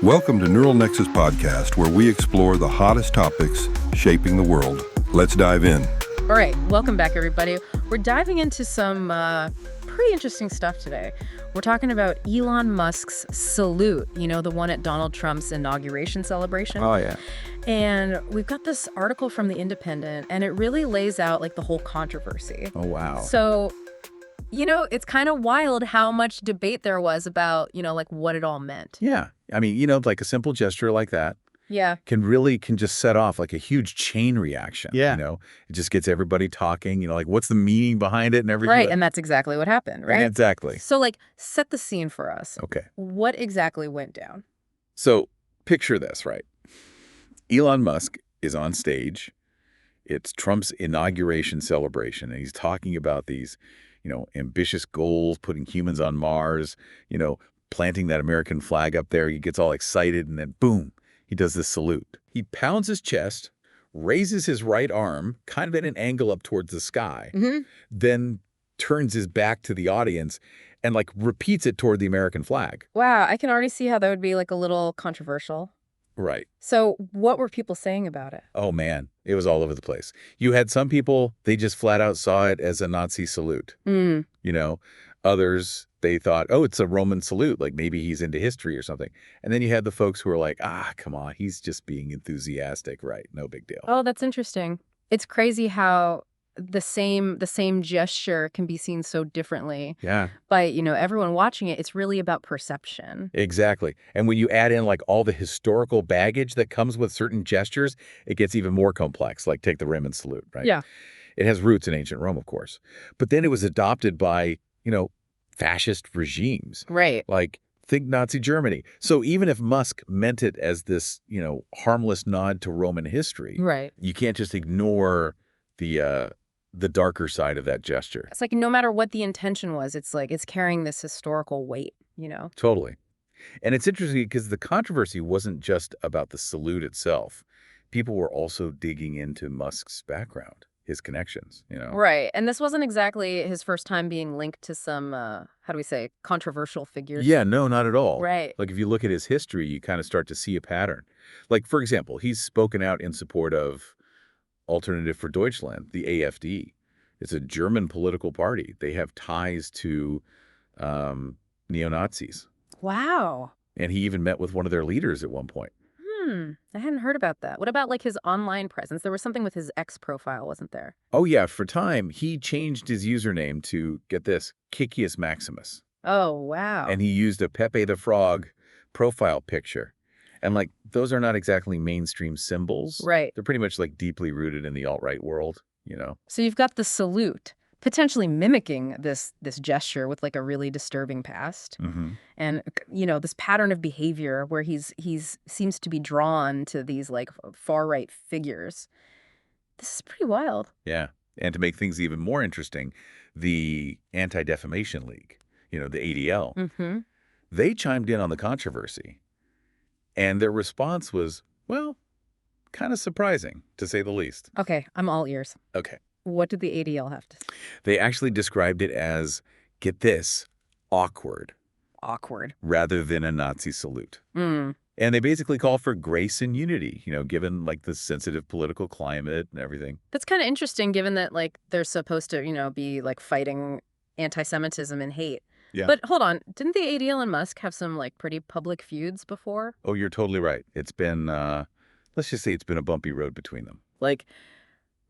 Welcome to Neural Nexus Podcast, where we explore the hottest topics shaping the world. Let's dive in. All right, welcome back, everybody. We're diving into some pretty interesting stuff today. We're talking about Elon Musk's salute, the one at Donald Trump's inauguration celebration. Oh, yeah. And we've got this article from The Independent, and it really lays out the whole controversy. Oh, wow. So, it's kind of wild how much debate there was about, what it all meant. Yeah. I mean, like a simple gesture like that Yeah. can just set off like a huge chain reaction. Yeah. It just gets everybody talking, what's the meaning behind it and everything. Right, and that's exactly what happened, right? Exactly. So, set the scene for us. Okay. What exactly went down? So picture this, right? Elon Musk is on stage. It's Trump's inauguration celebration, and he's talking about these, ambitious goals, putting humans on Mars, planting that American flag up there. He gets all excited, and then boom, he does this salute. He pounds his chest, raises his right arm, kind of at an angle up towards the sky, then turns his back to the audience and repeats it toward the American flag. Wow, I can already see how that would be a little controversial. Right. So what were people saying about it? Oh, man, it was all over the place. You had some people, they just flat out saw it as a Nazi salute. Others, they thought, oh, it's a Roman salute, maybe he's into history or something. And then you had the folks who were like, come on, he's just being enthusiastic, right? No big deal. Oh, that's interesting. It's crazy how the same gesture can be seen so differently. Yeah. By, everyone watching it. It's really about perception. Exactly. And when you add in all the historical baggage that comes with certain gestures, it gets even more complex, take the Roman salute, right? Yeah. It has roots in ancient Rome, of course. But then it was adopted by, fascist regimes. Right. Think Nazi Germany. So even if Musk meant it as this, harmless nod to Roman history, right, you can't just ignore the darker side of that gesture. It's no matter what the intention was, it's it's carrying this historical weight, Totally. And it's interesting because the controversy wasn't just about the salute itself. People were also digging into Musk's background, his connections, Right. And this wasn't exactly his first time being linked to some, controversial figures. Yeah, no, not at all. Right. If you look at his history, you kind of start to see a pattern. For example, he's spoken out in support of Alternative for Deutschland, the AfD. It's a German political party. They have ties to neo-Nazis. Wow. And he even met with one of their leaders at one point. I hadn't heard about that. What about his online presence? There was something with his X profile, wasn't there? Oh, yeah. For time, he changed his username to, get this, Kickius Maximus. Oh, wow. And he used a Pepe the Frog profile picture. And those are not exactly mainstream symbols. Right. They're pretty much this rooted in the alt-right world, So you've got the salute, potentially mimicking this gesture with a really disturbing past. And, this pattern of behavior where he's seems to be drawn to these far-right figures. This is pretty wild. Yeah. And to make things even more interesting, the Anti-Defamation League, the ADL, they chimed in on the controversy. And their response was, well, kind of surprising, to say the least. Okay, I'm all ears. Okay. What did the ADL have to say? They actually described it as, get this, awkward. Awkward. Rather than a Nazi salute. And they basically call for grace and unity, given the sensitive political climate and everything. That's kind of interesting, given that they're supposed to, be fighting anti-Semitism and hate. Yeah. But hold on, didn't the ADL and Musk have some pretty public feuds before? Oh, you're totally right. It's been, let's just say it's been a bumpy road between them.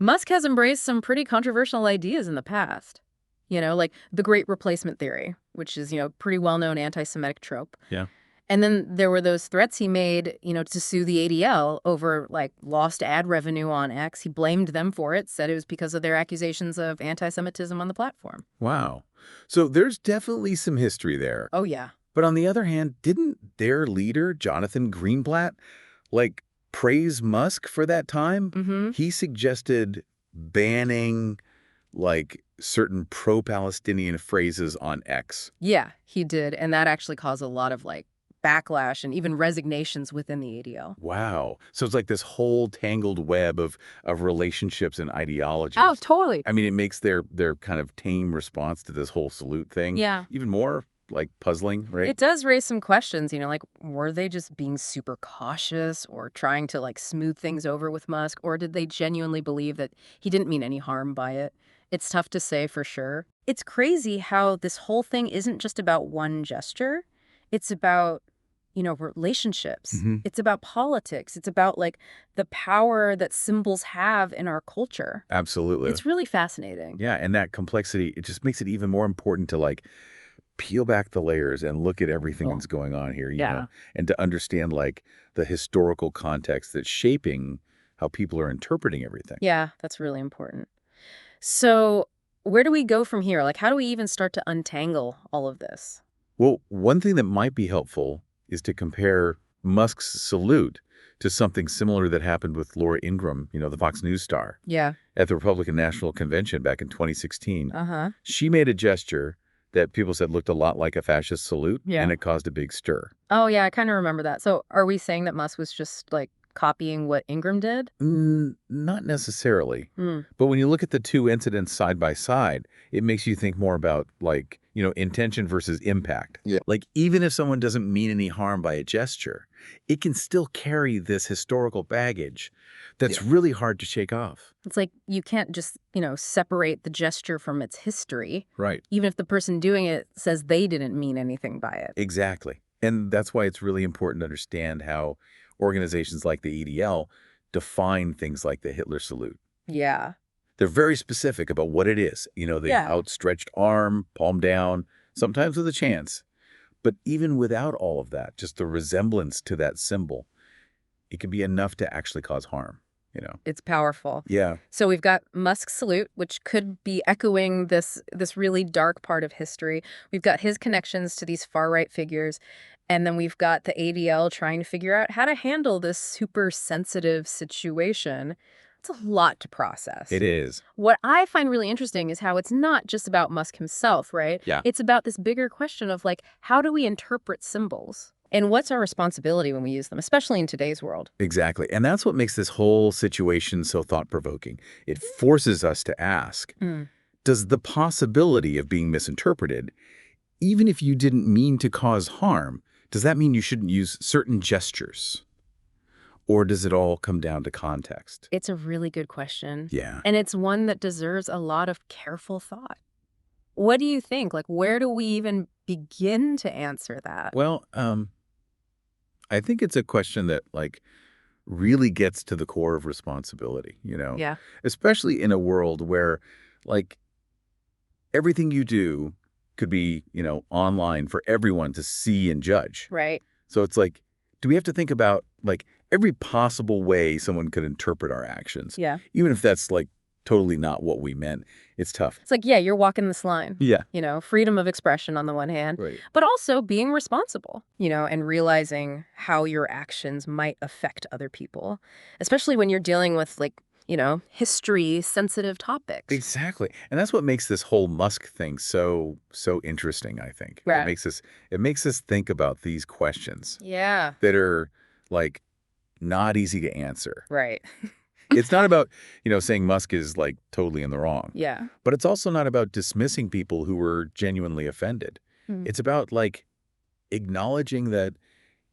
Musk has embraced some pretty controversial ideas in the past. The Great Replacement Theory, which is, pretty well-known anti-Semitic trope. Yeah. And then there were those threats he made, to sue the ADL over, lost ad revenue on X. He blamed them for it, said it was because of their accusations of anti-Semitism on the platform. Wow. So there's definitely some history there. Oh, yeah. But on the other hand, didn't their leader, Jonathan Greenblatt, praise Musk for that time? He suggested banning, certain pro-Palestinian phrases on X. Yeah, he did. And that actually caused a lot of, backlash and even resignations within the ADL. Wow. So it's this whole tangled web of relationships and ideologies. Oh, totally. I mean, it makes their kind of tame response to this whole salute thing Yeah. even more like puzzling, right? It does raise some questions, like, were they just being super cautious or trying to, like, smooth things over with Musk, or did they genuinely believe that he didn't mean any harm by it? It's tough to say for sure. It's crazy how this whole thing isn't just about one gesture. It's about, relationships. hmm It's about politics. It's about, like, the power that symbols have in our culture. Absolutely. It's really fascinating. Yeah, and that complexity, it just makes it even more important to like peel back the layers and look at everything Cool. that's going on here, Yeah. and to understand like the historical context that's shaping how people are interpreting everything. Yeah, that's really important. So, where do we go from here? Like, how do we even start to untangle all of this? Well, one thing that might be helpful is to compare Musk's salute to something similar that happened with Laura Ingraham, the Fox News star, Yeah. at the Republican National Convention back in 2016. Uh-huh. She made a gesture that people said looked a lot like a fascist salute, Yeah. and it caused a big stir. Oh, yeah, I kind of remember that. So, are we saying that Musk was just, like, copying what Ingram did? Not necessarily. Hmm. But when you look at the two incidents side by side, it makes you think more about, like, intention versus impact. Yeah. Like, even if someone doesn't mean any harm by a gesture, it can still carry this historical baggage that's really hard to shake off. It's like you can't just, separate the gesture from its history, Right. even if the person doing it says they didn't mean anything by it. Exactly. And that's why it's really important to understand how organizations like the EDL define things like the Hitler salute. Yeah. They're very specific about what it is. The Yeah. outstretched arm, palm down, sometimes with a chance. But even without all of that, just the resemblance to that symbol, it can be enough to actually cause harm, It's powerful. Yeah. So we've got Musk's salute, which could be echoing this really dark part of history. We've got his connections to these far-right figures. And then we've got the ADL trying to figure out how to handle this super sensitive situation. It's a lot to process. It is. What I find really interesting is how it's not just about Musk himself, right? Yeah. It's about this bigger question of, like, how do we interpret symbols? And what's our responsibility when we use them, especially in today's world? Exactly. And that's what makes this whole situation so thought-provoking. It forces us to ask, does the possibility of being misinterpreted, even if you didn't mean to cause harm, does that mean you shouldn't use certain gestures? Or does it all come down to context? It's a really good question. Yeah. And it's one that deserves a lot of careful thought. What do you think? Like, where do we even begin to answer that? Well, I think it's a question that, like, really gets to the core of responsibility, Yeah. Especially in a world where, like, everything you do could be, online for everyone to see and judge. Right. So it's like, do we have to think about, like, every possible way someone could interpret our actions? Yeah. Even if that's, like, totally not what we meant. It's tough. It's like, yeah, you're walking this line. Yeah. Freedom of expression on the one hand, Right. but also being responsible, and realizing how your actions might affect other people, especially when you're dealing with, like, history-sensitive topics. Exactly. And that's what makes this whole Musk thing so interesting, I think. Right. It makes us think about these questions Yeah. that are, like, not easy to answer. Right. It's not about, saying Musk is, like, totally in the wrong. Yeah. But it's also not about dismissing people who were genuinely offended. It's about, like, acknowledging that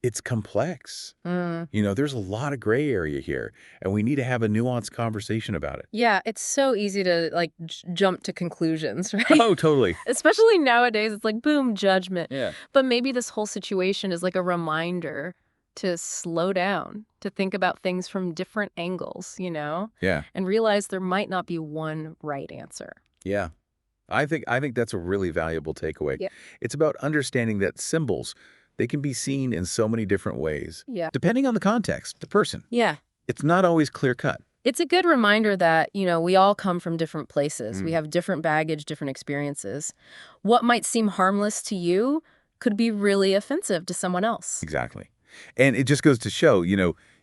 it's complex. There's a lot of gray area here, and we need to have a nuanced conversation about it. Yeah, it's so easy to, like, jump to conclusions, right? Oh, totally. Especially nowadays, it's like, boom, judgment. Yeah. But maybe this whole situation is like a reminder to slow down, to think about things from different angles, Yeah. and realize there might not be one right answer. Yeah. I think that's a really valuable takeaway. Yeah. It's about understanding that symbols, they can be seen in so many different ways, Yeah. depending on the context, the person. Yeah. It's not always clear-cut. It's a good reminder that, we all come from different places. We have different baggage, different experiences. What might seem harmless to you could be really offensive to someone else. Exactly. And it just goes to show, you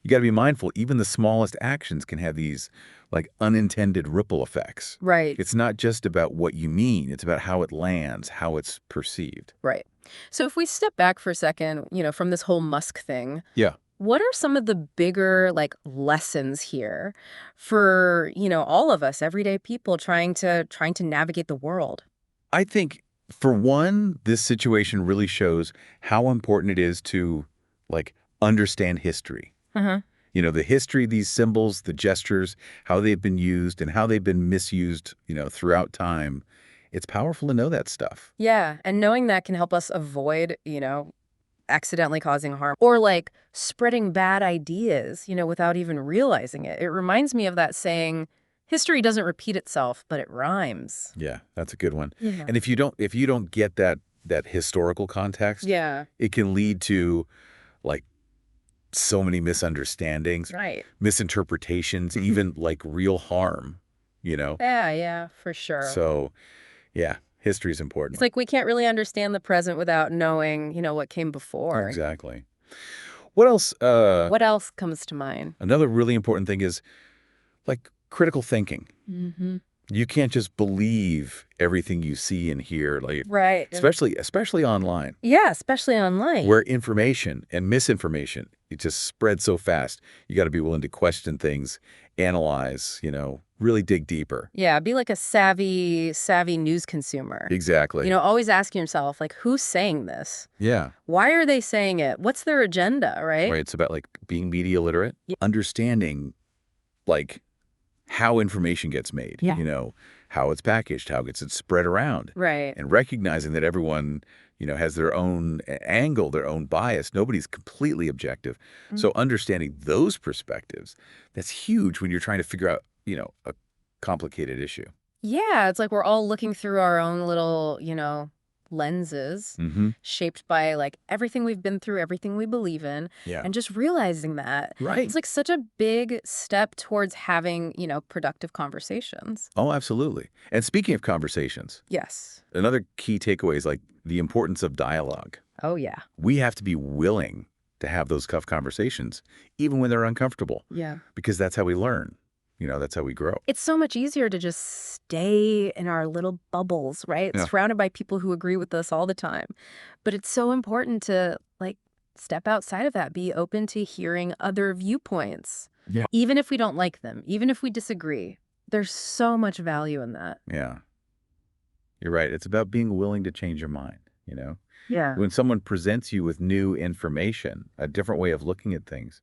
got to be mindful. Even the smallest actions can have these, like, unintended ripple effects. Right. It's not just about what you mean. It's about how it lands, how it's perceived. Right. So if we step back for a second, from this whole Musk thing, Yeah. what are some of the bigger, like, lessons here for, all of us, everyday people trying to navigate the world? I think For one, this situation really shows how important it is to, like, understand history. Uh-huh. You know, the history of these symbols, the gestures, how they've been used and how they've been misused, throughout time. It's powerful to know that stuff. Yeah, and knowing that can help us avoid, accidentally causing harm or like spreading bad ideas, without even realizing it. It reminds me of that saying, history doesn't repeat itself, but it rhymes. Yeah, that's a good one. Yeah. And if you don't get that historical context, Yeah. it can lead to, like, so many misunderstandings, Right. misinterpretations, even like real harm, Yeah, for sure. So, yeah, history is important. It's like we can't really understand the present without knowing, what came before. Exactly. What else? What else comes to mind? Another really important thing is, like, critical thinking. Mm-hmm. You can't just believe everything you see and hear, like, Right. especially online, Yeah, especially online. where information and misinformation, it just spreads so fast. You got to be willing to question things, analyze, really dig deeper. Yeah, be like a savvy news consumer. Exactly. Always asking yourself, like, who's saying this? Yeah. Why are they saying it? What's their agenda, right? Right. It's about, like, being media literate, Yeah. understanding, like, how information gets made, Yeah. How it's packaged, how it's spread around, Right. and recognizing that everyone, has their own angle, their own bias. Nobody's completely objective. So understanding those perspectives, that's huge when you're trying to figure out, a complicated issue. Yeah, it's like we're all looking through our own little, lenses shaped by like everything we've been through, everything we believe in, Yeah. and just realizing that. Right. It's like such a big step towards having, productive conversations. Oh, absolutely. And speaking of conversations, Yes. another key takeaway is, like, the importance of dialogue. Oh, yeah. We have to be willing to have those tough conversations, even when they're uncomfortable, Yeah. because that's how we learn. That's how we grow. It's so much easier to just stay in our little bubbles, right? Yeah. Surrounded by people who agree with us all the time. But it's so important to, like, step outside of that, be open to hearing other viewpoints. Yeah. Even if we don't like them, even if we disagree. There's so much value in that. Yeah. You're right. It's about being willing to change your mind, Yeah. When someone presents you with new information, a different way of looking at things,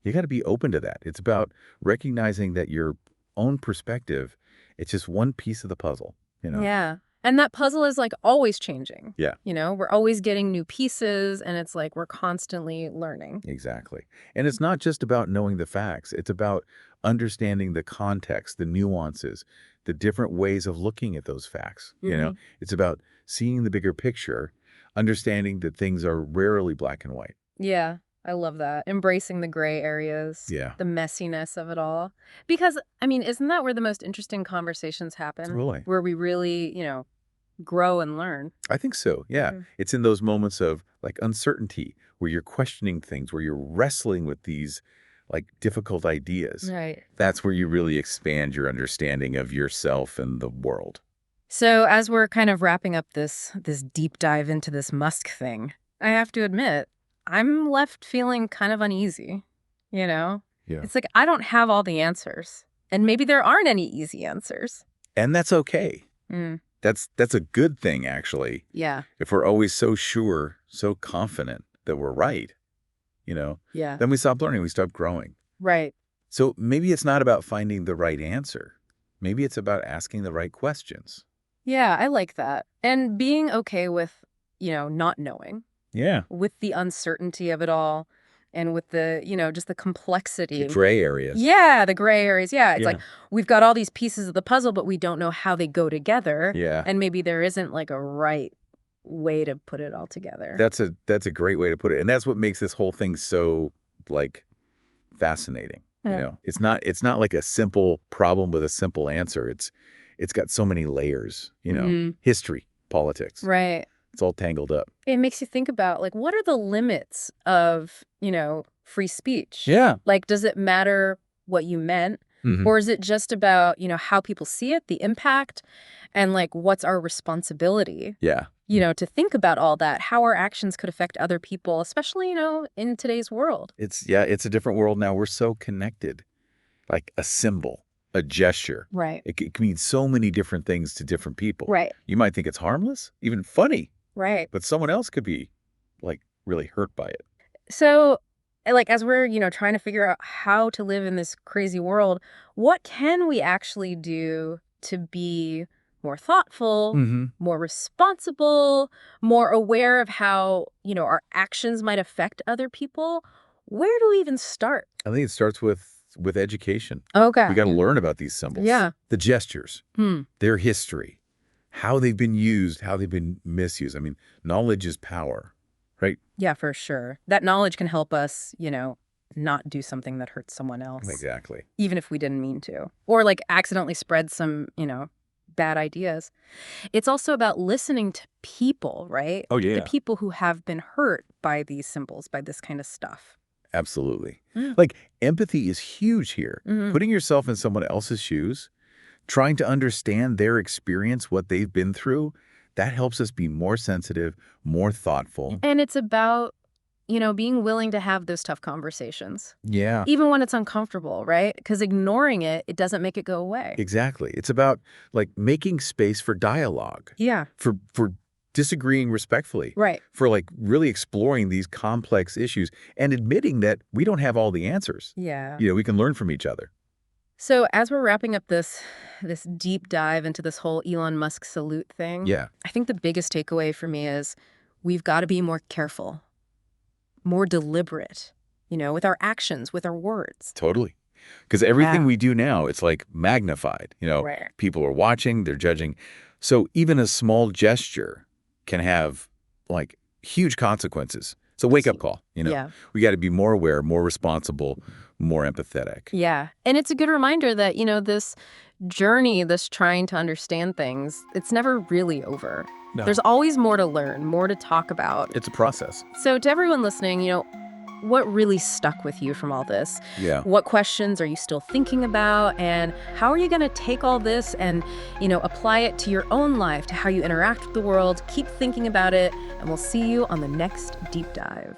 you got to be open to that. It's about recognizing that your own perspective, it's just one piece of the puzzle, Yeah. And that puzzle is like always changing. Yeah. We're always getting new pieces and it's like we're constantly learning. Exactly. And it's not just about knowing the facts. It's about understanding the context, the nuances, the different ways of looking at those facts. It's about seeing the bigger picture, understanding that things are rarely black and white. Yeah. I love that. Embracing the gray areas. Yeah. The messiness of it all. Because, isn't that where the most interesting conversations happen? Really? Where we really, grow and learn. I think so, yeah. It's in those moments of, like, uncertainty where you're questioning things, where you're wrestling with these, like, difficult ideas. Right. That's where you really expand your understanding of yourself and the world. So as we're kind of wrapping up this deep dive into this Musk thing, I have to admit, I'm left feeling kind of uneasy, Yeah. It's like I don't have all the answers. And maybe there aren't any easy answers. And that's okay. Mm. That's a good thing, actually. Yeah. If we're always so sure, so confident that we're right, Yeah. then we stop learning, we stop growing. Right. So maybe it's not about finding the right answer. Maybe it's about asking the right questions. Yeah, I like that. And being okay with, not knowing, Yeah. with the uncertainty of it all, and with the, just the complexity. The gray areas. Yeah, the gray areas. Yeah, it's Yeah. like we've got all these pieces of the puzzle, but we don't know how they go together. Yeah. And maybe there isn't like a right way to put it all together. That's a great way to put it. And that's what makes this whole thing so, like, fascinating. Yeah. It's not like a simple problem with a simple answer. It's got so many layers, history, politics. Right. It's all tangled up. It makes you think about, like, what are the limits of, free speech? Yeah. Like, does it matter what you meant? Mhm. Or is it just about, how people see it, the impact, and, like, what's our responsibility, Yeah. to think about all that, how our actions could affect other people, especially, in today's world? It's a different world now. We're so connected. Like a symbol, a gesture. Right. It can mean so many different things to different people. Right. You might think it's harmless, even funny, Right. but someone else could be, like, really hurt by it. So, like, as we're, trying to figure out how to live in this crazy world, what can we actually do to be more thoughtful, Mm-hmm. more responsible, more aware of how, our actions might affect other people? Where do we even start? I think it starts with education. Okay. We got to learn about these symbols. Yeah. The gestures, Hmm. their history, how they've been used, how they've been misused. I mean, knowledge is power, right? Yeah, for sure. That knowledge can help us, not do something that hurts someone else. Exactly. Even if we didn't mean to. Or like accidentally spread some, bad ideas. It's also about listening to people, right? Oh, yeah. The people who have been hurt by these symbols, by this kind of stuff. Absolutely. Mm. Like, empathy is huge here. Mhm. Putting yourself in someone else's shoes, trying to understand their experience, what they've been through, that helps us be more sensitive, more thoughtful. And it's about, being willing to have those tough conversations. Yeah, Even when it's uncomfortable, right? Because ignoring it doesn't make it go away. exactly. It's about, like, making space for dialogue, Yeah, for disagreeing respectfully, right. for, like, really exploring these complex issues and admitting that we don't have all the answers. Yeah. We can learn from each other. So as we're wrapping up this deep dive into this whole Elon Musk salute thing, Yeah, I think the biggest takeaway for me is we've got to be more careful, more deliberate, with our actions, with our words. totally. Because everything Yeah. we do now, it's like magnified. Right. People are watching, they're judging. So even a small gesture can have, like, huge consequences. It's a wake-up call, Yeah. We got to be more aware, more responsible, more empathetic. Yeah. And it's a good reminder that, this journey, this trying to understand things, it's never really over. No. There's always more to learn, more to talk about. It's a process. So to everyone listening, what really stuck with you from all this? Yeah. What questions are you still thinking about? And how are you going to take all this and, apply it to your own life, to how you interact with the world? Keep thinking about it, and we'll see you on the next Deep Dive.